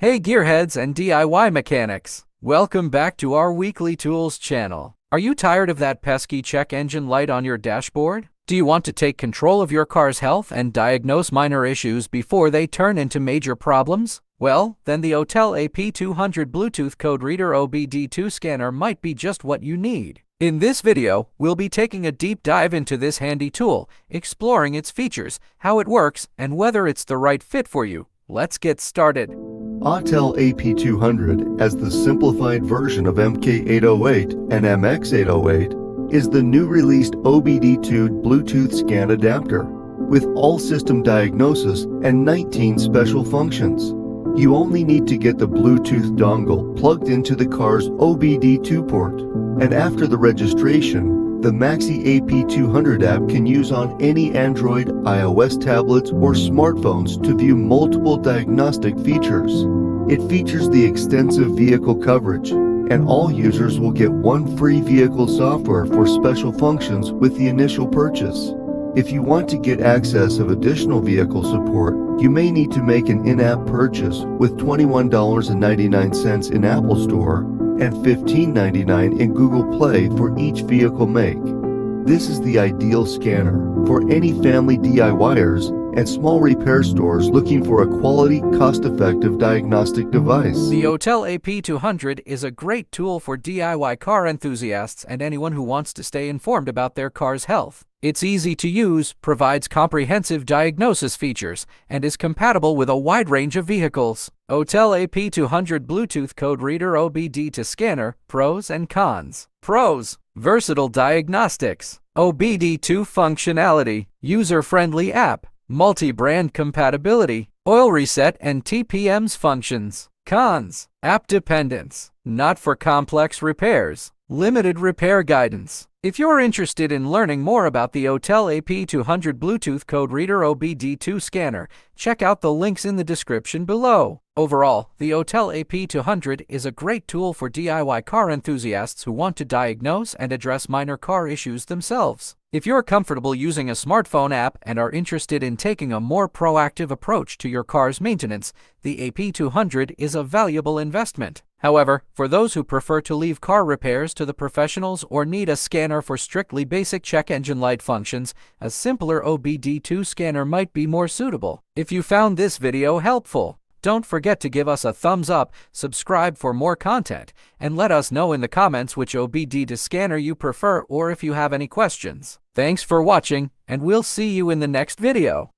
Hey gearheads and DIY mechanics! Welcome back to our Weekly Tools channel. Are you tired of that pesky check engine light on your dashboard? Do you want to take control of your car's health and diagnose minor issues before they turn into major problems? Well, then the Autel AP200 Bluetooth code reader OBD2 scanner might be just what you need. In this video, we'll be taking a deep dive into this handy tool, exploring its features, how it works, and whether it's the right fit for you. Let's get started. Autel AP200, as the simplified version of MK808 and MX808, is the new released OBD2 Bluetooth scan adapter with all system diagnosis and 19 special functions. You only need to get the Bluetooth dongle plugged into the car's OBD2 port, and after the registration, the MaxiAP AP200 app can use on any Android, iOS tablets, or smartphones to view multiple diagnostic features. It features the extensive vehicle coverage, and all users will get one free vehicle software for special functions with the initial purchase. If you want to get access of additional vehicle support, you may need to make an in-app purchase with $21.99 in Apple Store and $15.99 in Google Play for each vehicle make. This is the ideal scanner for any family DIYers and small repair stores looking for a quality, cost-effective diagnostic device. The Autel AP200 is a great tool for DIY car enthusiasts and anyone who wants to stay informed about their car's health. It's easy to use, provides comprehensive diagnosis features, and is compatible with a wide range of vehicles. Autel AP200 Bluetooth code reader OBD2 scanner, pros and cons. Pros: versatile diagnostics, OBD2 functionality, user-friendly app, multi-brand compatibility, oil reset and TPMS functions. Cons: app dependence, not for complex repairs, limited repair guidance. If you're interested in learning more about the Autel AP200 Bluetooth code reader OBD2 scanner, check out the links in the description below. Overall, the Autel AP200 is a great tool for DIY car enthusiasts who want to diagnose and address minor car issues themselves. If you're comfortable using a smartphone app and are interested in taking a more proactive approach to your car's maintenance, the AP200 is a valuable investment. However, for those who prefer to leave car repairs to the professionals or need a scanner for strictly basic check engine light functions, a simpler OBD2 scanner might be more suitable. If you found this video helpful, don't forget to give us a thumbs up, subscribe for more content, and let us know in the comments which OBD2 scanner you prefer or if you have any questions. Thanks for watching, and we'll see you in the next video.